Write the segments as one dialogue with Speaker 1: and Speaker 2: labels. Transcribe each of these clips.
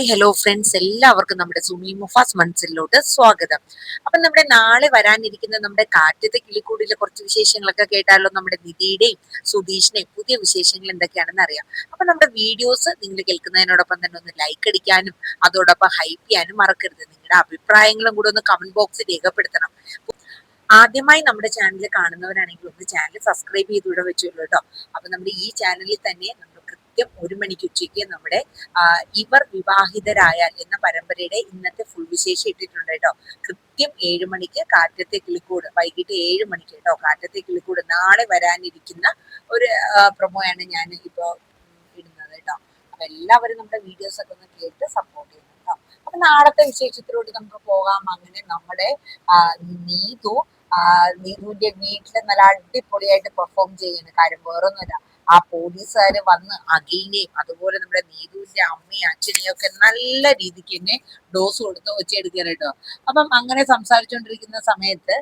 Speaker 1: Hi hello friends, എല്ലാവർക്കും നമ്മുടെ സുമി മുഫാസ് മൺസിലോട്ട് സ്വാഗതം. അപ്പൊ നമ്മുടെ നാളെ വരാനിരിക്കുന്ന നമ്മുടെ കാറ്റത്തെ കിളിക്കൂടിലെ കുറച്ച് വിശേഷങ്ങളൊക്കെ കേട്ടാലോ? നമ്മുടെ നിധിയുടെയും സുധീഷിന്റെയും പുതിയ വിശേഷങ്ങൾ എന്തൊക്കെയാണെന്ന് അറിയാം. അപ്പൊ നമ്മുടെ വീഡിയോസ് നിങ്ങൾ കേൾക്കുന്നതിനോടൊപ്പം തന്നെ ഒന്ന് ലൈക്ക് അടിക്കാനും അതോടൊപ്പം ഹൈപ്പ് ചെയ്യാനും മറക്കരുത്. നിങ്ങളുടെ അഭിപ്രായങ്ങളും കൂടെ ഒന്ന് കമന്റ് ബോക്സിൽ രേഖപ്പെടുത്തണം. ആദ്യമായി നമ്മുടെ ചാനൽ കാണുന്നവരാണെങ്കിൽ ഒന്ന് ചാനൽ സബ്സ്ക്രൈബ് ചെയ്ത് ഇവിടെ വെച്ചോളൂ കേട്ടോ. അപ്പൊ നമ്മുടെ ഈ ചാനലിൽ തന്നെ നമ്മൾ കൃത്യം 1 മണിക്ക് ഉച്ചയ്ക്ക് നമ്മുടെ ഇവർ വിവാഹിതരായാൽ എന്ന പരമ്പരയുടെ ഇന്നത്തെ ഫുൾ വിശേഷം ഇട്ടിട്ടുണ്ട് കേട്ടോ. കൃത്യം 7 മണിക്ക് കാറ്റത്തെ കിളിക്കൂട്, വൈകിട്ട് 7 മണിക്ക് കേട്ടോ. കാറ്റത്തെ കിളിക്കൂട് നാളെ വരാനിരിക്കുന്ന ഒരു പ്രൊമോയാണ് ഞാൻ ഇപ്പോ ഇടുന്നത് കേട്ടോ. അപ്പൊ എല്ലാവരും നമ്മുടെ വീഡിയോസ് ഒക്കെ ഒന്ന് കേട്ട് സപ്പോർട്ട് ചെയ്യണം കേട്ടോ. അപ്പൊ നാളത്തെ വിശേഷത്തിലൂടെ നമുക്ക് പോകാം. അങ്ങനെ നമ്മുടെ നീതു നീതുവിന്റെ വീട്ടില് നല്ല അടിപൊളിയായിട്ട് പെർഫോം ചെയ്യാണ്. കാര്യം വേറൊന്നുമില്ല, ആ പോലീസുകാര് വന്ന് അഖിലിനെയും അതുപോലെ നമ്മുടെ നീതുവിന്റെ അമ്മയും അച്ഛനെയും ഒക്കെ നല്ല രീതിക്ക് തന്നെ ഡോസ് കൊടുത്ത് ഒച്ചയെടുക്കാനായിട്ടോ. അപ്പം അങ്ങനെ സംസാരിച്ചുകൊണ്ടിരിക്കുന്ന സമയത്ത്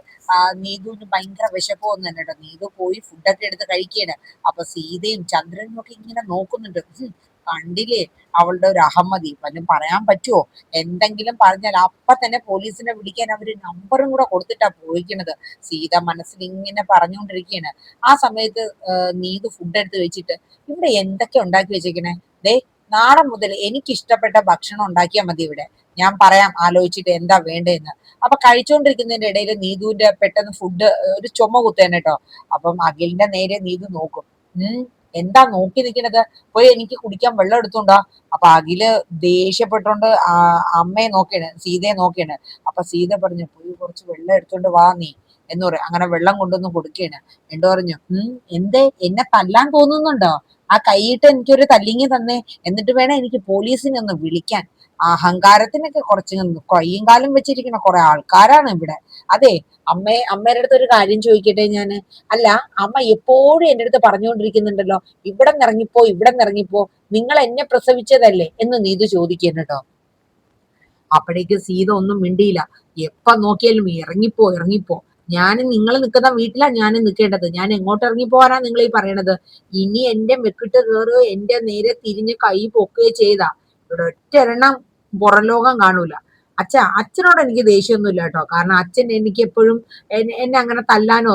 Speaker 1: നീതുവിന് ഭയങ്കര വിശപ്പൊന്നും തന്നെ കേട്ടോ. നീതു പോയി ഫുഡൊക്കെ എടുത്ത് കഴിക്കുകയാണ്. അപ്പൊ സീതയും ചന്ദ്രനും ഒക്കെ ഇങ്ങനെ നോക്കുന്നുണ്ട്. കണ്ടില്ലേ അവളുടെ ഒരു അഹമ്മതി, വല്ലതും പറയാൻ പറ്റുമോ? എന്തെങ്കിലും പറഞ്ഞാൽ അപ്പൊ തന്നെ പോലീസിനെ വിളിക്കാൻ അവര് നമ്പറും കൂടെ കൊടുത്തിട്ടാ പോയിക്കണത്. സീത മനസ്സിൽ ഇങ്ങനെ പറഞ്ഞുകൊണ്ടിരിക്കുകയാണ്. ആ സമയത്ത് നീതു ഫുഡ് എടുത്ത് വെച്ചിട്ട്, ഇവിടെ എന്തൊക്കെ ഉണ്ടാക്കി വെച്ചേക്കണേ? ദേ, നാളെ മുതൽ എനിക്ക് ഇഷ്ടപ്പെട്ട ഭക്ഷണം ഉണ്ടാക്കിയാൽ മതി ഇവിടെ. ഞാൻ പറയാം ആലോചിച്ചിട്ട് എന്താ വേണ്ടതെന്ന്. അപ്പൊ കഴിച്ചുകൊണ്ടിരിക്കുന്നതിന്റെ ഇടയിൽ നീതുവിന്റെ പെട്ടെന്ന് ഫുഡ് ഒരു ചുമ കുത്തേനെ കേട്ടോ. അപ്പം അഖിലിന്റെ നേരെ നീതു നോക്കും. എന്താ നോക്കി നിൽക്കണത്? പോയി എനിക്ക് കുടിക്കാൻ വെള്ളം എടുത്തോണ്ടോ. അപ്പൊ അഖില് ദേഷ്യപ്പെട്ടോണ്ട് അമ്മയെ നോക്കിയാണ്, സീതയെ നോക്കിയാണ്. അപ്പൊ സീത പറഞ്ഞു, പോയി കുറച്ച് വെള്ളം എടുത്തോണ്ട് വാ നീ എന്ന് പറയും. അങ്ങനെ വെള്ളം കൊണ്ടൊന്ന് കൊടുക്കുകയാണ്. എന്ത് പറഞ്ഞു, എന്തേ എന്നെ തല്ലാൻ തോന്നുന്നുണ്ടോ? ആ കൈയിട്ട് എനിക്കൊരു തല്ലിങ്ങി തന്നേ, എന്നിട്ട് വേണം എനിക്ക് പോലീസിനെ ഒന്ന് വിളിക്കാൻ. അഹങ്കാരത്തിനൊക്കെ കുറച്ച് കൈയും കാലും വെച്ചിരിക്കുന്ന കുറെ ആൾക്കാരാണ് ഇവിടെ. അതെ, അമ്മയുടെ അടുത്ത് ഒരു കാര്യം ചോദിക്കട്ടെ ഞാന്? അല്ല, അമ്മ എപ്പോഴും എന്റെ അടുത്ത് പറഞ്ഞുകൊണ്ടിരിക്കുന്നുണ്ടല്ലോ, ഇവിടെ നിറങ്ങിപ്പോ, ഇവിടെ നിറങ്ങിപ്പോ, നിങ്ങൾ എന്നെ പ്രസവിച്ചതല്ലേ എന്ന് നീതു ചോദിക്കുന്നു കേട്ടോ. അപ്പോഴേക്ക് സീത ഒന്നും മിണ്ടിയില്ല. എപ്പ നോക്കിയാലും ഇറങ്ങിപ്പോ ഇറങ്ങിപ്പോ. നിങ്ങൾ നിൽക്കുന്ന വീട്ടിലാ ഞാനും നിൽക്കേണ്ടത്. ഞാൻ എങ്ങോട്ട് ഇറങ്ങിപ്പോവാനാ നിങ്ങൾ ഈ പറയണത്? ഇനി എന്റെ മെക്കിട്ട് കയറുകയോ എന്റെ നേരെ തിരിഞ്ഞ് കൈ പൊക്കുകയോ ചെയ്താ ഇവിടെ ഒറ്റ എണ്ണം പുറം ലോകം കാണൂല. അച്ഛനോട് എനിക്ക് ദേഷ്യമൊന്നുമില്ല കേട്ടോ. കാരണം അച്ഛൻ എനിക്ക് എപ്പോഴും എന്നെ അങ്ങനെ തല്ലാനോ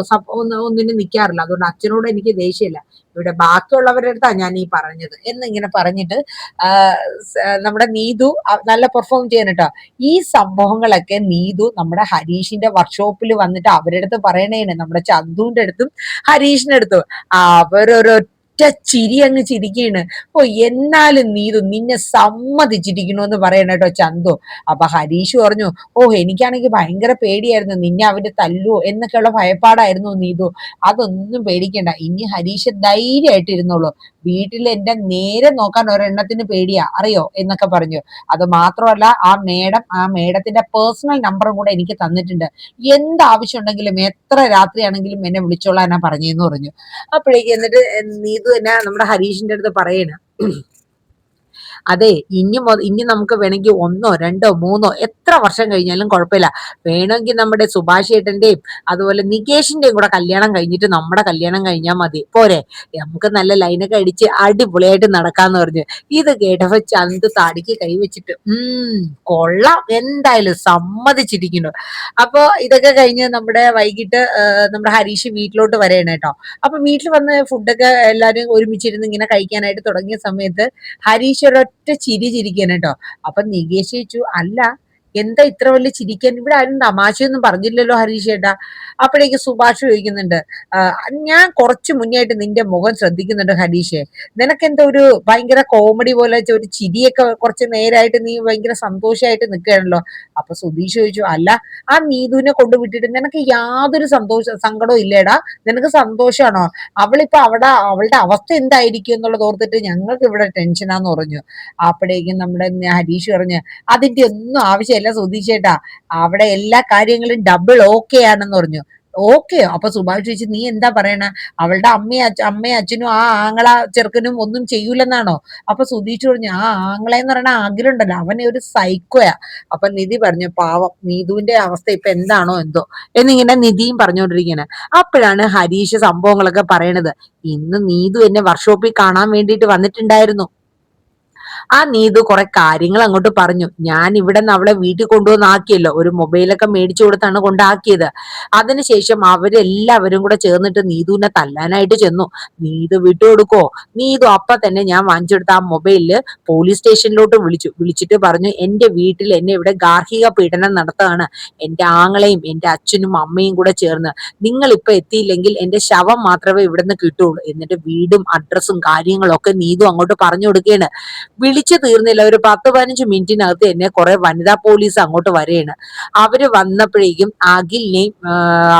Speaker 1: ഒന്നിനും നിൽക്കാറില്ല. അതുകൊണ്ട് അച്ഛനോട് എനിക്ക് ദേഷ്യമില്ല. ഇവിടെ ബാക്കിയുള്ളവരുടെ അടുത്താ ഞാൻ ഈ പറഞ്ഞത് എന്നിങ്ങനെ പറഞ്ഞിട്ട് നമ്മുടെ നീതു നല്ല പെർഫോം ചെയ്യാൻ കേട്ടോ. ഈ സംഭവങ്ങളൊക്കെ നീതു നമ്മുടെ ഹരീഷിന്റെ വർക്ക്ഷോപ്പിൽ വന്നിട്ട് അവരുടെ അടുത്ത് പറയണേണ്, നമ്മുടെ ചന്തുവിന്റെ അടുത്തും ഹരീഷിന്റെ അടുത്തും. അവരൊരു ചിരി അങ്ങ് ചിരിക്കുകയാണ്. എന്നാലും നീതു നിന്നെ സമ്മതിച്ചിരിക്കണോന്ന് പറയണ കേട്ടോ ചന്തു. അപ്പൊ ഹരീഷ് പറഞ്ഞു, എനിക്കാണെങ്കിൽ ഭയങ്കര പേടിയായിരുന്നു, നിന്നെ അവര് തല്ലുവോ എന്നൊക്കെയുള്ള ഭയപ്പാടായിരുന്നു നീതു. അതൊന്നും പേടിക്കണ്ട, ഇനി ഹരീഷ് ധൈര്യമായിട്ട് ഇരുന്നോളൂ. വീട്ടിൽ എന്റെ നേരെ നോക്കാൻ ഒരെണ്ണത്തിന് പേടിയാ അറിയോ എന്നൊക്കെ പറഞ്ഞു. അത് മാത്രമല്ല, ആ മേഡത്തിന്റെ പേഴ്സണൽ നമ്പറും കൂടെ എനിക്ക് തന്നിട്ടുണ്ട്. എന്താവശ്യം ഉണ്ടെങ്കിലും എത്ര രാത്രിയാണെങ്കിലും എന്നെ വിളിച്ചോളാനാ പറഞ്ഞെന്ന് പറഞ്ഞു. അപ്പോഴേക്ക് എന്നിട്ട് നീതു തന്നെ നമ്മുടെ ഹരീഷിന്റെ അടുത്ത് പറയണ, അതെ, ഇനി നമുക്ക് വേണമെങ്കിൽ 1, 2, 3 എത്ര വർഷം കഴിഞ്ഞാലും കുഴപ്പമില്ല. വേണമെങ്കിൽ നമ്മുടെ സുഭാഷ് ഏട്ടന്റെയും അതുപോലെ നികേഷിന്റെയും കൂടെ കല്യാണം കഴിഞ്ഞിട്ട് നമ്മുടെ കല്യാണം കഴിഞ്ഞാൽ മതി, പോരെ? നമുക്ക് നല്ല ലൈനൊക്കെ അടിച്ച് അടിപൊളിയായിട്ട് നടക്കാന്ന് പറഞ്ഞു. ഇത് കേട്ടപ്പോ ചന്ത് താടിക്ക് കൈവച്ചിട്ട്, കൊള്ളാം, എന്തായാലും സമ്മതിച്ചിരിക്കുന്നു. അപ്പൊ ഇതൊക്കെ കഴിഞ്ഞ് നമ്മുടെ വൈകിട്ട് നമ്മുടെ ഹരീഷ് വീട്ടിലോട്ട് വരെയാണ് കേട്ടോ. അപ്പൊ വീട്ടിൽ വന്ന് ഫുഡൊക്കെ എല്ലാരും ഒരുമിച്ചിരുന്ന് ഇങ്ങനെ കഴിക്കാനായിട്ട് തുടങ്ങിയ സമയത്ത് ഹരീഷ് ഒരൊറ്റ ചിരി ചിരിക്കാൻ കേട്ടോ. അപ്പൊ നികേഷ് ചോദിച്ചു, അല്ല എന്താ ഇത്ര വലിയ ചിരിക്കാൻ? ഇവിടെ ആരും തമാശയൊന്നും പറഞ്ഞില്ലല്ലോ ഹരീഷ് ഏട്ടാ. അപ്പോഴേക്ക് സുഭാഷ് ചോദിക്കുന്നുണ്ട്, ഞാൻ കുറച്ച് മുന്നേ ആയിട്ട് നിന്റെ മുഖം ശ്രദ്ധിക്കുന്നുണ്ട് ഹരീഷേ. നിനക്കെന്തോ ഒരു ഭയങ്കര കോമഡി പോലെ ഒരു ചിരിയൊക്കെ കുറച്ച് നേരായിട്ട് നീ ഭയങ്കര സന്തോഷമായിട്ട് നിൽക്കുകയാണല്ലോ. അപ്പൊ സുധീഷ് ചോദിച്ചു, അല്ല, ആ നീതുവിനെ കൊണ്ടുവിട്ടിട്ട് നിനക്ക് യാതൊരു സങ്കടവും ഇല്ലേടാ? നിനക്ക് സന്തോഷമാണോ? അവളിപ്പോ അവളുടെ അവസ്ഥ എന്തായിരിക്കും എന്നുള്ളത് ഓർത്തിട്ട് ഞങ്ങൾക്ക് ഇവിടെ ടെൻഷനാന്ന് പറഞ്ഞു. അപ്പോഴേക്കും നമ്മുടെ ഹരീഷ് പറഞ്ഞു, അതിന്റെ ഒന്നും ആവശ്യമില്ല സുധീഷേട്ടാ, അവിടെ എല്ലാ കാര്യങ്ങളും ഡബിൾ ഓക്കെ ആണെന്ന് പറഞ്ഞു. ഓക്കെയോ? അപ്പൊ സുഭാഷ് ചോദിച്ചു, നീ എന്താ പറയണ? അവളുടെ അമ്മയും അച്ഛനും ആ ആങ്ങള ചെറുക്കനും ഒന്നും ചെയ്യൂലെന്നാണോ? അപ്പൊ സുധീഷ് പറഞ്ഞു, ആ ആങ്ങളെന്ന് പറയണ ആഗ്രഹമുണ്ടല്ലോ, അവനെ ഒരു സൈക്കോയാ. അപ്പൊ നിധി പറഞ്ഞു, പാവം നീതുവിന്റെ അവസ്ഥ ഇപ്പൊ എന്താണോ എന്തോ എന്നിങ്ങനെ നിധിയും പറഞ്ഞുകൊണ്ടിരിക്കുകയാണ്. അപ്പോഴാണ് ഹരീഷ് സംഭവങ്ങളൊക്കെ പറയണത്. ഇന്ന് നീതു എന്നെ വർക്ക്ഷോപ്പിൽ കാണാൻ വേണ്ടിയിട്ട് വന്നിട്ടുണ്ടായിരുന്നു. ആ നീതു കുറെ കാര്യങ്ങൾ അങ്ങോട്ട് പറഞ്ഞു. ഞാൻ ഇവിടെ നിന്ന് അവളെ വീട്ടിൽ കൊണ്ടുവന്ന് ആക്കിയല്ലോ, ഒരു മൊബൈലൊക്കെ മേടിച്ചു കൊടുത്താണ് കൊണ്ടാക്കിയത്. അതിനുശേഷം അവരെല്ലാവരും കൂടെ ചേർന്നിട്ട് നീതുവിനെ തല്ലാനായിട്ട് ചെന്നു. നീതു വിട്ടുകൊടുക്കോ? നീതു അപ്പൊ തന്നെ ഞാൻ വാങ്ങിച്ചെടുത്ത ആ മൊബൈലില് പോലീസ് സ്റ്റേഷനിലോട്ട് വിളിച്ചിട്ട് പറഞ്ഞു, എന്റെ വീട്ടിൽ എന്നെ ഇവിടെ ഗാർഹിക പീഡനം നടത്തുകയാണ് എന്റെ ആങ്ങളെയും എന്റെ അച്ഛനും അമ്മയും കൂടെ ചേർന്ന്. നിങ്ങൾ ഇപ്പൊ എത്തിയില്ലെങ്കിൽ എന്റെ ശവം മാത്രമേ ഇവിടുന്ന് കിട്ടുള്ളൂ. എന്നിട്ട് വീടും അഡ്രസ്സും കാര്യങ്ങളും ഒക്കെ നീതു അങ്ങോട്ട് പറഞ്ഞു കൊടുക്കുകയാണ്. വിളിച്ചു തീർന്നില്ല, ഒരു 10-15 മിനിറ്റിനകത്ത് എന്നെ കുറെ വനിതാ പോലീസ് അങ്ങോട്ട് വരെയാണ്. അവര് വന്നപ്പോഴേക്കും അഖിലിനെയും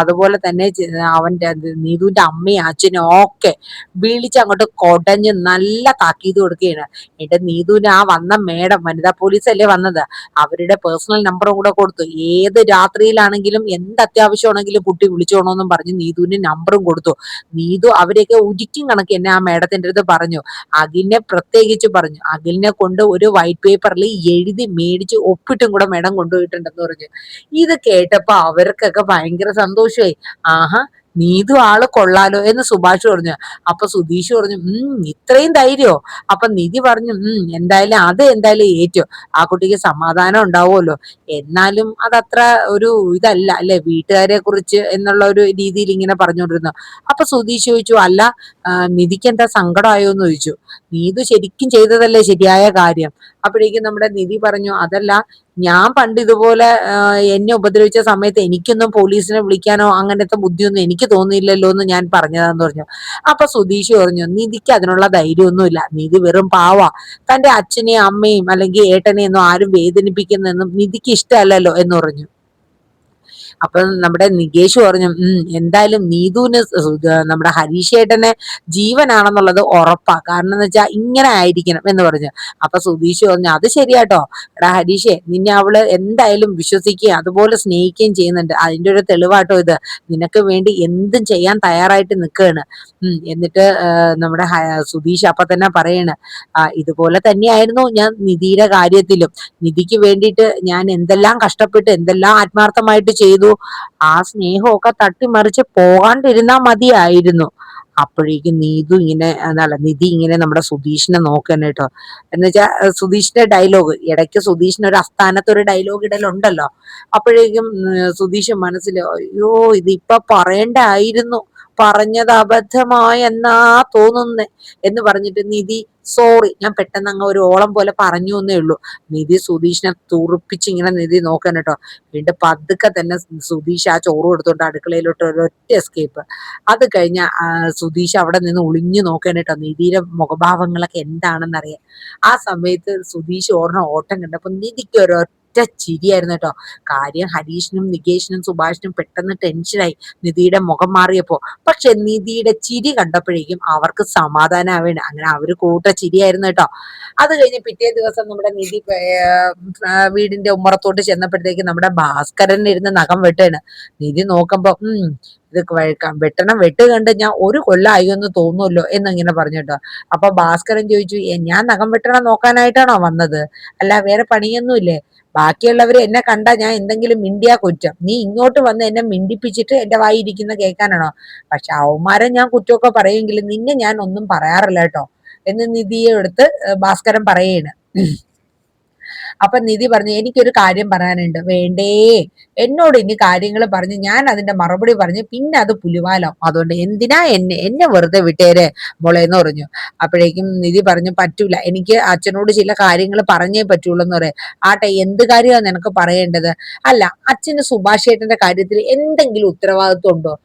Speaker 1: അതുപോലെ തന്നെ അവന്റെ നീതുവിന്റെ അമ്മയും അച്ഛനും ഒക്കെ വിളിച്ച് അങ്ങോട്ട് കൊടഞ്ഞ് നല്ല താക്കീത് കൊടുക്കുകയാണ്. എന്റെ നീതുവിന് ആ വന്ന മേഡം, വനിതാ പോലീസ് അല്ലേ വന്നത്, അവരുടെ പേഴ്സണൽ നമ്പറും കൂടെ കൊടുത്തു. ഏത് രാത്രിയിലാണെങ്കിലും എന്ത് അത്യാവശ്യമാണെങ്കിലും കുട്ടി വിളിച്ചോണോന്നും പറഞ്ഞ് നീതുവിന് നമ്പറും കൊടുത്തു. നീതു അവരെയൊക്കെ ഉരുക്കും കണക്ക് എന്നെ ആ മേഡത്തിന്റെ അടുത്ത് പറഞ്ഞു. അഖിലിനെ പ്രത്യേകിച്ച് പറഞ്ഞു. അഖിലിനെ കൊണ്ട് ഒരു വൈറ്റ് പേപ്പറിൽ എഴുതി മേടിച്ച് ഒപ്പിട്ടും കൂടെ മേഡം കൊണ്ടുപോയിട്ടുണ്ടെന്ന് പറഞ്ഞു. ഇത് കേട്ടപ്പോ അവർക്കൊക്കെ ഭയങ്കര സന്തോഷമായി. ആഹാ, നീതു ആള് കൊള്ളാലോ എന്ന് സുഭാഷ് പറഞ്ഞു. അപ്പൊ സുധീഷ് പറഞ്ഞു, ഇത്രയും ധൈര്യമോ? അപ്പൊ നിധി പറഞ്ഞു, എന്തായാലും ഏറ്റു, ആ കുട്ടിക്ക് സമാധാനം ഉണ്ടാവുമല്ലോ. എന്നാലും അതത്ര ഒരു ഇതല്ല അല്ലെ വീട്ടുകാരെ കുറിച്ച് എന്നുള്ള ഒരു രീതിയിൽ ഇങ്ങനെ പറഞ്ഞുകൊണ്ടിരുന്നു. അപ്പൊ സുധീഷ് ചോദിച്ചു, അല്ല നിധിക്ക് എന്താ സങ്കടമായോ എന്ന് ചോദിച്ചു. നീതു ശരിക്കും ചെയ്തതല്ലേ ശരിയായ കാര്യം. അപ്പോഴേക്കും നമ്മുടെ നിധി പറഞ്ഞു, അതല്ല, ഞാൻ പണ്ട് ഇതുപോലെ എന്നെ ഉപദ്രവിച്ച സമയത്ത് എനിക്കൊന്നും പോലീസിനെ വിളിക്കാനോ അങ്ങനത്തെ ബുദ്ധിയൊന്നും എനിക്ക് തോന്നിയില്ലല്ലോ എന്ന് ഞാൻ പറഞ്ഞതാന്ന് പറഞ്ഞു. അപ്പൊ സുധീഷ് പറഞ്ഞു, നിധിക്ക് അതിനുള്ള ധൈര്യമൊന്നുമില്ല, നിധി വെറും പാവാ, തന്റെ അച്ഛനെയും അമ്മയും അല്ലെങ്കിൽ ഏട്ടനെയും ഒന്നും ആരും വേദനിപ്പിക്കുന്നതെന്നും നിധിക്ക് ഇഷ്ടമല്ലല്ലോ എന്ന് പറഞ്ഞു. അപ്പൊ നമ്മുടെ നികേഷ് പറഞ്ഞു, എന്തായാലും നീതുവിന് നമ്മുടെ ഹരീഷ് ഏട്ടനെ ജീവനാണെന്നുള്ളത് ഉറപ്പാ, കാരണം എന്ന് വെച്ചാൽ ഇങ്ങനെ ആയിരിക്കണം എന്ന് പറഞ്ഞു. അപ്പൊ സുധീഷ് പറഞ്ഞു, അത് ശരിയാട്ടോ, എടാ ഹരീഷേ, നിന്നെ അവള് എന്തായാലും വിശ്വസിക്കുകയും അതുപോലെ സ്നേഹിക്കുകയും ചെയ്യുന്നുണ്ട്, അതിന്റെ ഒരു തെളിവാട്ടോ ഇത്. നിനക്ക് വേണ്ടി എന്തും ചെയ്യാൻ തയ്യാറായിട്ട് നിൽക്കുകയാണ്. എന്നിട്ട് നമ്മുടെ സുധീഷ് അപ്പൊ തന്നെ പറയാണ്, ഇതുപോലെ തന്നെയായിരുന്നു ഞാൻ നിധിയുടെ കാര്യത്തിലും. നിധിക്ക് വേണ്ടിയിട്ട് ഞാൻ എന്തെല്ലാം കഷ്ടപ്പെട്ട് എന്തെല്ലാം ആത്മാർത്ഥമായിട്ട് ചെയ്തു. ആ സ്നേഹമൊക്കെ തട്ടിമറിച്ച് പോകാണ്ടിരുന്നാ മതിയായിരുന്നു. അപ്പോഴേക്കും നിധി ഇങ്ങനെ നമ്മുടെ സുധീഷിനെ നോക്കണം കേട്ടോ. എന്ന് വെച്ചാ സുധീഷിന്റെ ഡയലോഗ് ഇടയ്ക്ക് സുധീഷിന് ഒരു അസ്ഥാനത്ത് ഒരു ഡയലോഗ് ഇടലുണ്ടല്ലോ. അപ്പോഴേക്കും സുധീഷ് മനസ്സിൽ, അയ്യോ ഇതിപ്പൊ പറയണ്ടായിരുന്നു, പറഞ്ഞത് അബദ്ധമായെന്നാ തോന്നുന്നേ എന്ന് പറഞ്ഞിട്ട് നിധി സോറി, ഞാൻ പെട്ടെന്ന് അങ്ങ് ഒരു ഓളം പോലെ പറഞ്ഞു എന്നേ ഉള്ളൂ. നിധി സുധീഷിനെ തുറുപ്പിച്ച് ഇങ്ങനെ നിധി നോക്കാൻ കേട്ടോ. വീണ്ടും പതുക്കെ തന്നെ സുധീഷ് ആ ചോറ് കൊടുത്തോണ്ട് അടുക്കളയിലോട്ട് ഒരൊറ്റ എസ്കേപ്പ്. അത് കഴിഞ്ഞ സുധീഷ് അവിടെ നിന്ന് ഒളിഞ്ഞു നോക്കാൻ കേട്ടോ, നിധിയുടെ മുഖഭാവങ്ങളൊക്കെ എന്താണെന്ന് അറിയാൻ. ആ സമയത്ത് സുധീഷ് ഓട്ടം കണ്ടപ്പോ നിധിക്ക് ഒരൊറ്റ ചിരിയായിരുന്നു കേട്ടോ. കാര്യം ഹരീഷിനും നികേഷിനും സുഭാഷിനും പെട്ടെന്ന് ടെൻഷനായി നിധിയുടെ മുഖം മാറിയപ്പോ. പക്ഷെ നിധിയുടെ ചിരി കണ്ടപ്പോഴേക്കും അവർക്ക് സമാധാനമാവേണ്ട, അങ്ങനെ അവര് കൂട്ട ചിരിയായിരുന്നു കേട്ടോ. അത് കഴിഞ്ഞ് പിറ്റേ ദിവസം നമ്മുടെ നിധി വീടിന്റെ ഉമ്മറത്തോട്ട് ചെന്നപ്പോഴത്തേക്ക് നമ്മുടെ ഭാസ്കരൻ ഇരുന്ന് നഖം വെട്ടാണ്. നിധി നോക്കുമ്പോ ഇത് വെട്ട് കണ്ട് ഞാൻ ഒരു കൊല്ലമായി എന്ന് തോന്നുമല്ലോ എന്നിങ്ങനെ പറഞ്ഞു കേട്ടോ. അപ്പൊ ഭാസ്കരൻ ചോദിച്ചു, ഞാൻ നഖം വെട്ടണം നോക്കാനായിട്ടാണോ വന്നത്? അല്ല വേറെ പണിയൊന്നുമില്ലേ? ബാക്കിയുള്ളവര് എന്നെ കണ്ടാ ഞാൻ എന്തെങ്കിലും മിണ്ടിയാ കുറ്റം, നീ ഇങ്ങോട്ട് വന്ന് എന്നെ മിണ്ടിപ്പിച്ചിട്ട് എന്റെ വായിരിക്കുന്ന കേൾക്കാനാണോ? പക്ഷെ അവന്മാരെ ഞാൻ കുറ്റമൊക്കെ പറയുമെങ്കിലും നിന്നെ ഞാൻ ഒന്നും പറയാറില്ല കേട്ടോ എന്ന് നിധിയെ എടുത്ത് ഭാസ്കരൻ പറയാണ്. അപ്പൊ നിധി പറഞ്ഞു, എനിക്കൊരു കാര്യം പറയാനുണ്ട്. വേണ്ടേ, എന്നോട് ഇനി കാര്യങ്ങൾ പറഞ്ഞ് ഞാൻ അതിന്റെ മറുപടി പറഞ്ഞ് പിന്നെ അത് പുലിവാലാവും, അതുകൊണ്ട് എന്തിനാ എന്നെ വെറുതെ വിട്ടേരെ മോളെ എന്ന് പറഞ്ഞു. അപ്പോഴേക്കും നിധി പറഞ്ഞു, പറ്റൂല, എനിക്ക് അച്ഛനോട് ചില കാര്യങ്ങൾ പറഞ്ഞേ പറ്റുള്ളൂ എന്ന് പറയാം. ആട്ടെ, എന്ത് കാര്യമാണ് നിനക്ക് പറയേണ്ടത്? അല്ല, അച്ഛന് സുഭാഷ് ഏട്ടന്റെ കാര്യത്തിൽ എന്തെങ്കിലും ഉത്തരവാദിത്വം ഉണ്ടോ?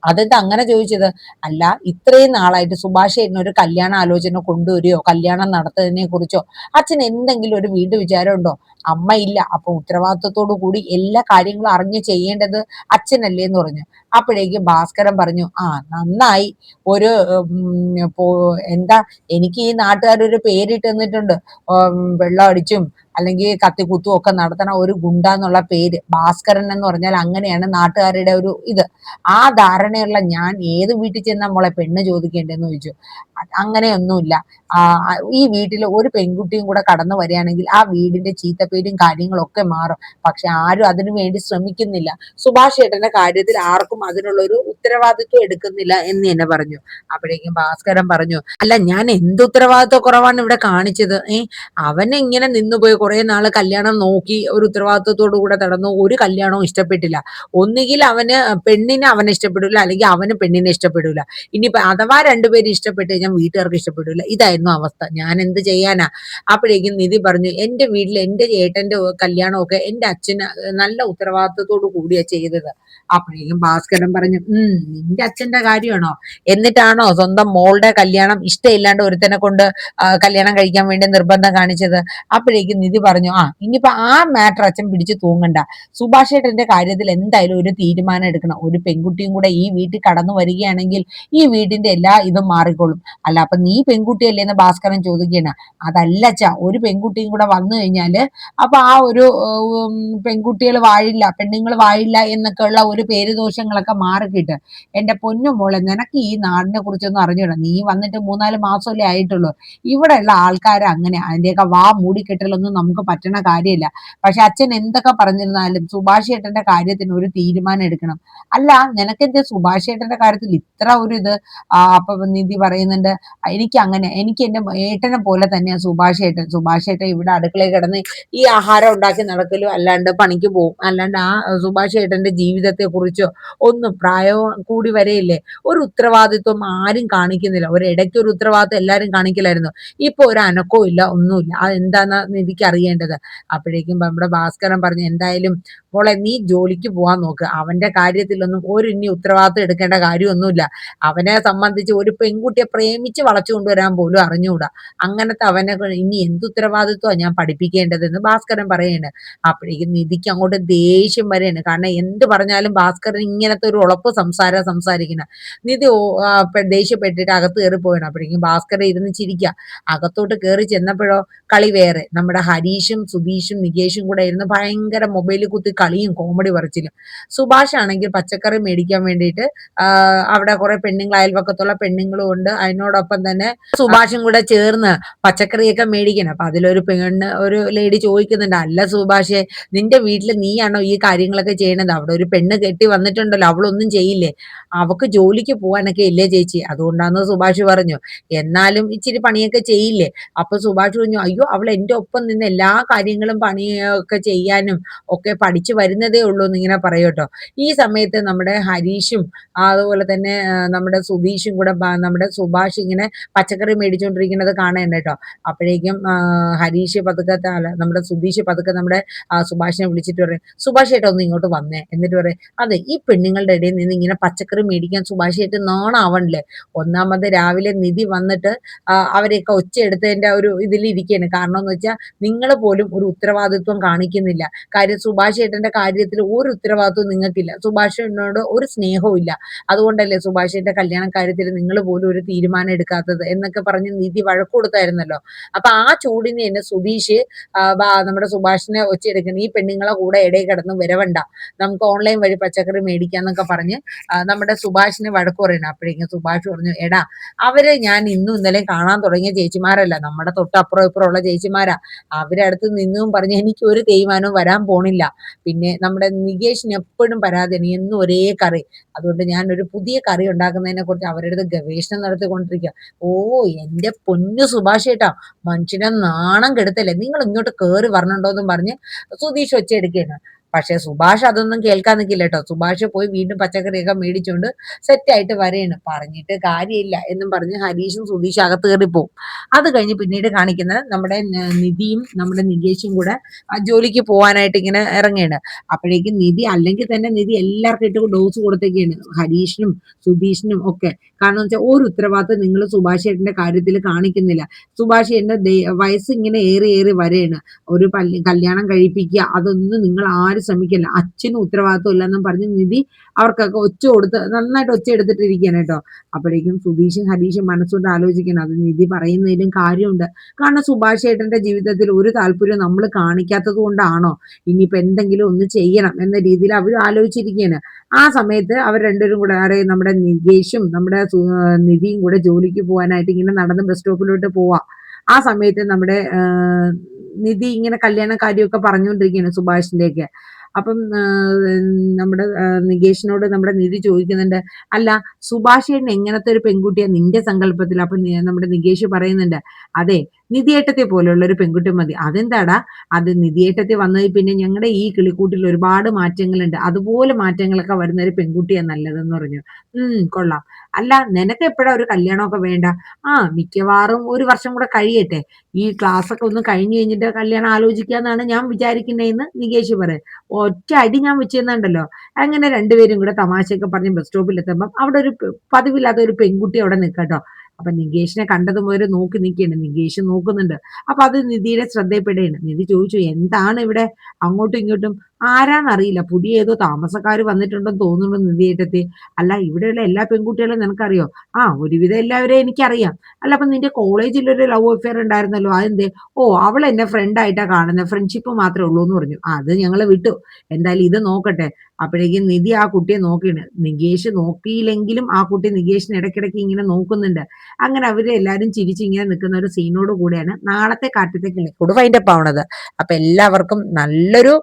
Speaker 1: അതെന്താ അങ്ങനെ ചോദിച്ചത്? അല്ല, ഇത്രയും നാളായിട്ട് സുഭാഷ് ഏട്ടന് ഒരു കല്യാണ ആലോചന കൊണ്ടുവരികയോ കല്യാണം നടത്തുന്നതിനെ കുറിച്ചോ അച്ഛൻ എന്തെങ്കിലും ഒരു വീണ്ടും വിചാരം ഉണ്ടോ? അമ്മ ഇല്ല, അപ്പൊ ഉത്തരവാദിത്വത്തോടു കൂടി എല്ലാ കാര്യങ്ങളും അറിഞ്ഞു ചെയ്യേണ്ടത് അച്ഛനല്ലേ എന്ന് പറഞ്ഞു. അപ്പോഴേക്കും ഭാസ്കരൻ പറഞ്ഞു, നന്നായി, ഒരു എന്താ, എനിക്ക് ഈ നാട്ടുകാരൊരു പേരിട്ട് തന്നിട്ടുണ്ട്, വെള്ളം അടിച്ചും അല്ലെങ്കിൽ കത്തിക്കുത്തും ഒക്കെ നടത്തണ ഒരു ഗുണ്ട എന്നുള്ള പേര്. ഭാസ്കരൻ എന്ന് പറഞ്ഞാൽ അങ്ങനെയാണ് നാട്ടുകാരുടെ ഒരു ഇത്. ആ ധാരണയുള്ള ഞാൻ ഏത് വീട്ടിൽ ചെന്നാ മോളെ പെണ്ണ് ചോദിക്കേണ്ടെന്ന് ചോദിച്ചു. അങ്ങനെയൊന്നുമില്ല. ഈ വീട്ടിൽ ഒരു പെൺകുട്ടിയും കൂടെ കടന്നു വരികയാണെങ്കിൽ ആ വീടിന്റെ ചീത്തപ്പേരും കാര്യങ്ങളൊക്കെ മാറും. പക്ഷെ ആരും അതിനു വേണ്ടി ശ്രമിക്കുന്നില്ല. സുഭാഷ് ഏട്ടന്റെ കാര്യത്തിൽ ആർക്കും അതിനുള്ള ഒരു ഉത്തരവാദിത്വം എടുക്കുന്നില്ല എന്ന് തന്നെ പറഞ്ഞു. അപ്പോഴേക്കും ഭാസ്കരൻ പറഞ്ഞു, അല്ല ഞാൻ എന്ത് ഉത്തരവാദിത്വ കുറവാണ് ഇവിടെ കാണിച്ചത്? അവനെ ഇങ്ങനെ നിന്നുപോയി കുറെ നാള് കല്യാണം നോക്കി ഒരു ഉത്തരവാദിത്വത്തോടു കൂടെ നടന്നു. ഒരു കല്യാണവും ഇഷ്ടപ്പെട്ടില്ല. ഒന്നുകിൽ പെണ്ണിനെ അവനെ ഇഷ്ടപ്പെടില്ല, അല്ലെങ്കിൽ അവന് പെണ്ണിനെ ഇഷ്ടപ്പെടില്ല. ഇനിയിപ്പോ അഥവാ രണ്ടുപേരും ഇഷ്ടപ്പെട്ട് കഴിഞ്ഞാൽ വീട്ടുകാർക്ക് ഇഷ്ടപ്പെടില്ല. ഇതായിരുന്നു അവസ്ഥ. ഞാൻ എന്ത് ചെയ്യാനാ? അപ്പോഴേക്കും നിധി പറഞ്ഞു, എന്റെ വീട്ടിൽ എന്റെ ചേട്ടന്റെ കല്യാണമൊക്കെ എന്റെ അച്ഛന് നല്ല ഉത്തരവാദിത്വത്തോടു കൂടിയാ ചെയ്തത്. അപ്പോഴേക്കും ഭാസ്കരൻ പറഞ്ഞു, നിന്റെ അച്ഛന്റെ കാര്യമാണോ? എന്നിട്ടാണോ സ്വന്തം മോളുടെ കല്യാണം ഇഷ്ടമില്ലാണ്ട് ഒരുത്തനെ കൊണ്ട് കല്യാണം കഴിക്കാൻ വേണ്ടി നിർബന്ധം കാണിച്ചത്? അപ്പോഴേക്കും നിധി പറഞ്ഞു, ഇനിയിപ്പോ ആ മാറ്റർ അച്ഛൻ പിടിച്ച് തൂങ്ങണ്ട. സുഭാഷ് ഏട്ടന്റെ കാര്യത്തിൽ എന്തായാലും ഒരു തീരുമാനം എടുക്കണം. ഒരു പെൺകുട്ടിയും കൂടെ ഈ വീട്ടിൽ കടന്നു വരികയാണെങ്കിൽ ഈ വീടിന്റെ എല്ലാ ഇതും മാറിക്കൊള്ളും. അല്ല അപ്പൊ നീ പെൺകുട്ടിയല്ലേ എന്ന് ഭാസ്കരൻ ചോദിക്കുകയാണ്. അതല്ല അച്ഛാ, ഒരു പെൺകുട്ടിയും കൂടെ വന്നു കഴിഞ്ഞാല് അപ്പൊ ആ ഒരു പെൺകുട്ടികൾ വാഴില്ല, പെണ്ണുങ്ങൾ വാഴില്ല എന്നൊക്കെ ഉള്ള ഒരു പേരുദോഷങ്ങളൊക്കെ മാറിക്കിട്ട്. എന്റെ പൊന്നു മോളെ, നിനക്ക് ഈ നാടിനെ കുറിച്ചൊന്നും അറിഞ്ഞൂടാ. നീ വന്നിട്ട് 3-4 മാസമല്ലേ ആയിട്ടുള്ളൂ. ഇവിടെയുള്ള ആൾക്കാർ അങ്ങനെ അതിന്റെയൊക്കെ മൂടിക്കെട്ടലൊന്നും നമുക്ക് പറ്റണ കാര്യമില്ല. പക്ഷെ അച്ഛൻ എന്തൊക്കെ പറഞ്ഞിരുന്നാലും സുഭാഷ് ഏട്ടന്റെ കാര്യത്തിന് ഒരു തീരുമാനം എടുക്കണം. അല്ല, നിനക്കെന്ത് സുഭാഷ് ഏട്ടന്റെ കാര്യത്തിൽ ഇത്ര ഒരു ഇത്? അപ്പൊ നിധി പറയുന്നുണ്ട്, എനിക്ക് എന്റെ ഏട്ടനെ പോലെ തന്നെയാ സുഭാഷ് ഏട്ടൻ. സുഭാഷ് ഏട്ടൻ ഇവിടെ അടുക്കളയിൽ കിടന്ന് ഈ ആഹാരം ഉണ്ടാക്കി നടക്കലും അല്ലാണ്ട് പണിക്ക് പോകും. അല്ലാണ്ട് ആ സുഭാഷ് ഏട്ടന്റെ ജീവിതത്തെ കുറിച്ചോ ഒന്നും, പ്രായവും കൂടി വരെയില്ലേ, ഒരു ഉത്തരവാദിത്വം ആരും കാണിക്കുന്നില്ല. ഒരിടയ്ക്ക് ഒരു ഉത്തരവാദിത്വം എല്ലാരും കാണിക്കലായിരുന്നു. ഇപ്പൊ ഒരു അനക്കവും ഇല്ല, ഒന്നുമില്ല. അതെന്താന്ന് നിധിക്ക് അറിയേണ്ടത്. അപ്പോഴേക്കും നമ്മുടെ ഭാസ്കരൻ പറഞ്ഞു, എന്തായാലും മോളെ നീ ജോലിക്ക് പോവാൻ നോക്ക്. അവന്റെ കാര്യത്തിലൊന്നും ഇനി ഉത്തരവാദിത്വം എടുക്കേണ്ട കാര്യമൊന്നുമില്ല. അവനെ സംബന്ധിച്ച് ഒരു പെൺകുട്ടിയെ പ്രേമിച്ച് വളച്ചു കൊണ്ടുവരാൻ പോലും അറിഞ്ഞുകൂടാ. അങ്ങനത്തെ അവനെ ഇനി എന്ത് ഉത്തരവാദിത്വമാണ് ഞാൻ പഠിപ്പിക്കേണ്ടതെന്ന് ഭാസ്കരൻ പറയുന്നുണ്ട്. അപ്പോഴേക്കും നിധിക്ക് അങ്ങോട്ട് ദേഷ്യം വരെയാണ്. കാരണം എന്ത് പറഞ്ഞാലും ഭാസ്കരൻ ഇങ്ങനത്തെ ഒരു ഉളപ്പ് സംസാരിക്കുന്നത്. നിധി ദേഷ്യപ്പെട്ടിട്ട് അകത്ത് കയറി പോയാണ്. അപ്പോഴേക്കും ഭാസ്കരൻ ഇരുന്ന് ചിരിക്കുക. അകത്തോട്ട് കയറി ചെന്നപ്പോഴോ കളി വേറെ. നമ്മുടെ ഹരീഷും സുധീഷും നികേഷും കൂടെ ഇരുന്ന് ഭയങ്കര മൊബൈലിൽ കുത്തി കളിയും കോമഡി പറിച്ചിലും. സുഭാഷ് ആണെങ്കിൽ പച്ചക്കറി മേടിക്കാൻ വേണ്ടിയിട്ട് അവിടെ കുറെ പെണ്ണുങ്ങൾ, അയൽവക്കത്തുള്ള പെണ്ണുങ്ങളും ഉണ്ട്. അതിനോടൊപ്പം തന്നെ സുഭാഷും കൂടെ ചേർന്ന് പച്ചക്കറിയൊക്കെ മേടിക്കണം. അപ്പൊ അതിലൊരു ഒരു ലേഡി ചോദിക്കുന്നുണ്ട്, അല്ല സുഭാഷേ, നിന്റെ വീട്ടിൽ നീയാണോ ഈ കാര്യങ്ങളൊക്കെ ചെയ്യണത്? അവിടെ ഒരു പെണ്ണ് കെട്ടി വന്നിട്ടുണ്ടല്ലോ, അവളൊന്നും ചെയ്യില്ലേ? അവക്ക് ജോലിക്ക് പോവാനൊക്കെ ഇല്ലേ ചേച്ചി? അതുകൊണ്ടാന്ന് സുഭാഷ് പറഞ്ഞു. എന്നാലും ഇച്ചിരി പണിയൊക്കെ ചെയ്യില്ലേ? അപ്പൊ സുഭാഷ് പറഞ്ഞു, അയ്യോ അവൾ എന്റെ ഒപ്പം നിന്ന് എല്ലാ കാര്യങ്ങളും പണിയൊക്കെ ചെയ്യാനും ഒക്കെ പഠിച്ചു വരുന്നതേ ഉള്ളൂ എന്നിങ്ങനെ പറയൂട്ടോ. ഈ സമയത്ത് നമ്മുടെ ഹരീഷും അതുപോലെ തന്നെ നമ്മുടെ സുധീഷും കൂടെ നമ്മുടെ സുഭാഷ് ഇങ്ങനെ പച്ചക്കറി മേടിച്ചുകൊണ്ടിരിക്കുന്നത് കാണേണ്ട കേട്ടോ. അപ്പോഴേക്കും ഹരീഷ് പതുക്കെ നമ്മുടെ സുധീഷ് പതുക്കെ നമ്മുടെ സുഭാഷിനെ വിളിച്ചിട്ട് പറയും, സുഭാഷ് ഏട്ടാ ഒന്ന് ഇങ്ങോട്ട് വന്നേ. എന്നിട്ട് പറയും, അതെ ഈ പെണ്ണുങ്ങളുടെ ഇടയിൽ നിന്ന് ഇങ്ങനെ പച്ചക്കറി മേടിക്കാൻ സുഭാഷ് ഏട്ടൻ നാണാവണില്ലേ? ഒന്നാമത് രാവിലെ നിധി വന്നിട്ട് അവരെയൊക്കെ ഒച്ചയെടുത്തതിന്റെ ഒരു ഇതിലിരിക്കുകയാണ്. കാരണം എന്ന് വെച്ചാൽ നിങ്ങൾ പോലും ഒരു ഉത്തരവാദിത്വം കാണിക്കുന്നില്ല. കാര്യം സുഭാഷ് ഏട്ടന്റെ കാര്യത്തിൽ ഒരു ഉത്തരവാദിത്വം നിങ്ങൾക്കില്ല. സുഭാഷ് ഏട്ടനോട് ഒരു സ്നേഹവും ഇല്ല. അതുകൊണ്ടല്ലേ സുഭാഷ് ഏട്ടന്റെ കല്യാണ കാര്യത്തിൽ നിങ്ങൾ പോലും ഒരു തീരുമാനം എടുക്കാത്തത് എന്നൊക്കെ പറഞ്ഞ് നിധി വഴക്ക് കൊടുത്തായിരുന്നല്ലോ. അപ്പൊ ആ ചൂടിന് തന്നെ സുധീഷ് നമ്മുടെ സുഭാഷിനെ ഒച്ചയെടുക്കണം, ഈ പെണ്ണുങ്ങളെ കൂടെ ഇടയിൽ കിടന്ന് വരവണ്ട, നമുക്ക് ഓൺലൈൻ വഴി പച്ചക്കറി മേടിക്കാന്നൊക്കെ പറഞ്ഞ് നമ്മുടെ സുഭാഷിനെ വഴക്ക് പറയണം. അപ്പോഴേക്കും സുഭാഷ് പറഞ്ഞു, എടാ അവരെ ഞാൻ ഇന്നും ഇന്നലെയും കാണാൻ തുടങ്ങിയ ചേച്ചിമാരല്ല, നമ്മുടെ തൊട്ടപ്പുറം ഇപ്പുറം ഉള്ള ചേച്ചിമാരാ. അവരെ അടുത്ത് നിന്നും പറഞ്ഞ് എനിക്ക് ഒരു തേയ്മാനവും വരാൻ പോണില്ല. പിന്നെ നമ്മുടെ നികേഷിന് എപ്പോഴും പരാതിയാണ്, എന്നും ഒരേ കറി. അതുകൊണ്ട് ഞാൻ ഒരു പുതിയ കറി ഉണ്ടാക്കുന്നതിനെ കുറിച്ച് അവരുടെ അടുത്ത് ഗവേഷണം നടത്തിക്കൊണ്ടിരിക്കുക. ഓ എന്റെ പൊന്നു സുഭാഷ് ഏട്ടാ, മനുഷ്യനെ നാണം കെടുത്തല്ലേ, നിങ്ങൾ ഇങ്ങോട്ട് കയറി വരണുണ്ടോന്നും പറഞ്ഞ് സുധീഷ് ഒച്ചയെടുക്കുകയാണ്. പക്ഷെ സുഭാഷ് അതൊന്നും കേൾക്കാൻ നിൽക്കില്ല കേട്ടോ. സുഭാഷ് പോയി വീണ്ടും പച്ചക്കറിയൊക്കെ മേടിച്ചുകൊണ്ട് സെറ്റായിട്ട് വരെയാണ്. പറഞ്ഞിട്ട് കാര്യമില്ല എന്നും പറഞ്ഞ് ഹരീഷും സുധീഷും അകത്ത് കയറി പോകും. അത് കഴിഞ്ഞ് പിന്നീട് കാണിക്കുന്നത് നമ്മുടെ നിധിയും നമ്മുടെ നികേഷും കൂടെ ജോലിക്ക് പോകാനായിട്ട് ഇങ്ങനെ ഇറങ്ങുകയാണ്. അപ്പോഴേക്കും നിധി അല്ലെങ്കിൽ തന്നെ നിധി എല്ലാവർക്കും ഇട്ട് ഡോസ് കൊടുത്തേക്കാണ്, ഹരീഷിനും സുധീഷിനും ഒക്കെ. കാരണം വെച്ചാൽ ഒരു ഉത്തരവാദിത്വം നിങ്ങൾ സുഭാഷ് ചേട്ടന്റെ കാര്യത്തിൽ കാണിക്കുന്നില്ല. സുഭാഷ് ചേട്ടന്റെ വയസ്സ് ഇങ്ങനെ ഏറി ഏറി വരെയാണ്. ഒരു കല്യാണം കഴിപ്പിക്കുക, അതൊന്നും നിങ്ങൾ ആരും
Speaker 2: ശ്രമിക്കില്ല, അച്ഛനും ഉത്തരവാദിത്വം ഇല്ലെന്നും പറഞ്ഞ് നിധി അവർക്കൊക്കെ ഒച്ച കൊടുത്ത് നന്നായിട്ട് ഒച്ച എടുത്തിട്ടിരിക്കുകയാണ് കേട്ടോ. അപ്പോഴേക്കും സുധീഷും ഹരീഷും മനസ്സുകൊണ്ട് ആലോചിക്കണം, അത് നിധി പറയുന്നതിലും കാര്യമുണ്ട്. കാരണം സുഭാഷ് ഏട്ടന്റെ ജീവിതത്തിൽ ഒരു താല്പര്യം നമ്മൾ കാണിക്കാത്തത് കൊണ്ടാണോ ഇനിയിപ്പോ എന്തെങ്കിലും ഒന്ന് ചെയ്യണം എന്ന രീതിയിൽ അവർ ആലോചിച്ചിരിക്കുകയാണ്. ആ സമയത്ത് അവർ രണ്ടുപേരും കൂടെ നമ്മുടെ നികേഷും നമ്മുടെ നിധിയും കൂടെ ജോലിക്ക് പോകാനായിട്ട് ഇങ്ങനെ നടന്ന് ബസ് സ്റ്റോപ്പിലോട്ട് പോവാ. ആ സമയത്ത് നമ്മുടെ നിധി ഇങ്ങനെ കല്യാണ കാര്യമൊക്കെ പറഞ്ഞുകൊണ്ടിരിക്കുകയാണ് സുഭാഷിന്റെയൊക്കെ. അപ്പം നമ്മുടെ നികേഷിനോട് നമ്മുടെ നിധി ചോദിക്കുന്നുണ്ട്, അല്ല സുഭാഷ് ചേട്ടൻ എങ്ങനത്തെ ഒരു പെൺകുട്ടിയാ നിന്റെ സങ്കല്പത്തിൽ? അപ്പൊ നമ്മുടെ നികേഷ് പറയുന്നുണ്ട്, അതെ നിധിയേട്ടത്തെ പോലെയുള്ള ഒരു പെൺകുട്ടി മതി. അതെന്താടാ? അത് നിധിയേട്ടത്തെ വന്നതിൽ പിന്നെ ഞങ്ങളുടെ ഈ കിളിക്കൂട്ടിൽ ഒരുപാട് മാറ്റങ്ങളുണ്ട്, അതുപോലെ മാറ്റങ്ങളൊക്കെ വരുന്ന ഒരു പെൺകുട്ടിയാ നല്ലതെന്ന് പറഞ്ഞു. കൊള്ളാം. അല്ല നിനക്ക് എപ്പോഴാ ഒരു കല്യാണമൊക്കെ വേണ്ട? മിക്കവാറും ഒരു വർഷം കൂടെ കഴിയട്ടെ, ഈ ക്ലാസ് ഒക്കെ ഒന്ന് കഴിഞ്ഞു കഴിഞ്ഞിട്ട് കല്യാണം ആലോചിക്കാന്നാണ് ഞാൻ വിചാരിക്കുന്നതെന്ന് നികേഷ് പറയും. ഒറ്റ അടി ഞാൻ വെച്ചെന്നുണ്ടല്ലോ. അങ്ങനെ രണ്ടുപേരും കൂടെ തമാശയൊക്കെ പറഞ്ഞ് ബസ് സ്റ്റോപ്പിൽ എത്തുമ്പം അവിടെ ഒരു പതിവില്ലാത്ത ഒരു പെൺകുട്ടി അവിടെ നിൽക്കട്ടോ. അപ്പൊ നികേഷിനെ കണ്ടത് മുതൽ നോക്കി നിൽക്കുകയാണ്, നികേഷ് നോക്കുന്നുണ്ട്. അപ്പൊ അത് നിധിയുടെ ശ്രദ്ധയിൽപ്പെടുകയാണ്. നിധി ചോദിച്ചു, എന്താണ് ഇവിടെ അങ്ങോട്ടും ഇങ്ങോട്ടും? ആരാന്നറിയില്ല, പുതിയ ഏതോ താമസക്കാർ വന്നിട്ടുണ്ടെന്ന് തോന്നുന്നു നിധിയേട്ടത്തി. അല്ല ഇവിടെയുള്ള എല്ലാ പെൺകുട്ടികളെയും നിനക്കറിയോ? ഒരുവിധം എല്ലാവരെയും എനിക്കറിയാം. അല്ല അപ്പൊ നിന്റെ കോളേജിൽ ഒരു ലവ് അഫെയർ ഉണ്ടായിരുന്നല്ലോ, അതെന്തേ? അവൾ എന്നെ ഫ്രണ്ട് ആയിട്ടാ കാണുന്നത്, ഫ്രണ്ട്ഷിപ്പ് മാത്രമേ ഉള്ളൂ എന്ന് പറഞ്ഞു. അത് ഞങ്ങൾ വിട്ടു, എന്തായാലും ഇത് നോക്കട്ടെ. അപ്പോഴേക്കും നിധി ആ കുട്ടിയെ നോക്കിയാണ്. നികേഷ് നോക്കിയില്ലെങ്കിലും ആ കുട്ടി നികേഷിന് ഇടയ്ക്കിടയ്ക്ക് ഇങ്ങനെ നോക്കുന്നുണ്ട്. അങ്ങനെ അവര് എല്ലാവരും ചിരിച്ചിങ്ങനെ നിൽക്കുന്ന ഒരു സീനോട് കൂടെയാണ് നാളത്തെ കാറ്റത്തെ കിളിക്കൂട് വൈൻഡപ്പ് ആവണത്. അപ്പൊ എല്ലാവർക്കും നല്ലൊരു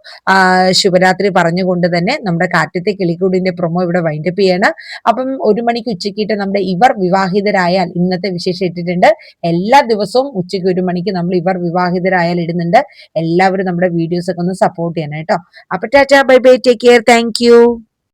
Speaker 2: ശുഭരാത്രി പറഞ്ഞുകൊണ്ട് തന്നെ നമ്മുടെ കാറ്റത്തെ കിളിക്കൂടിന്റെ പ്രൊമോ ഇവിടെ വൈൻഡപ്പ് ചെയ്യാണ്. അപ്പം 1 മണിക്ക് ഉച്ചക്കിട്ട് നമ്മുടെ ഇവർ വിവാഹിതരായാൽ ഇന്നത്തെ വിശേഷം ഇട്ടിട്ടുണ്ട്. എല്ലാ ദിവസവും ഉച്ചയ്ക്ക് 1 മണിക്ക് നമ്മൾ ഇവർ വിവാഹിതരായാൽ ഇടുന്നുണ്ട്. എല്ലാവരും നമ്മുടെ വീഡിയോസ് ഒക്കെ ഒന്ന് സപ്പോർട്ട് ചെയ്യണം കേട്ടോ. അപ്പൊ Tata, bye bye, take care, thank you.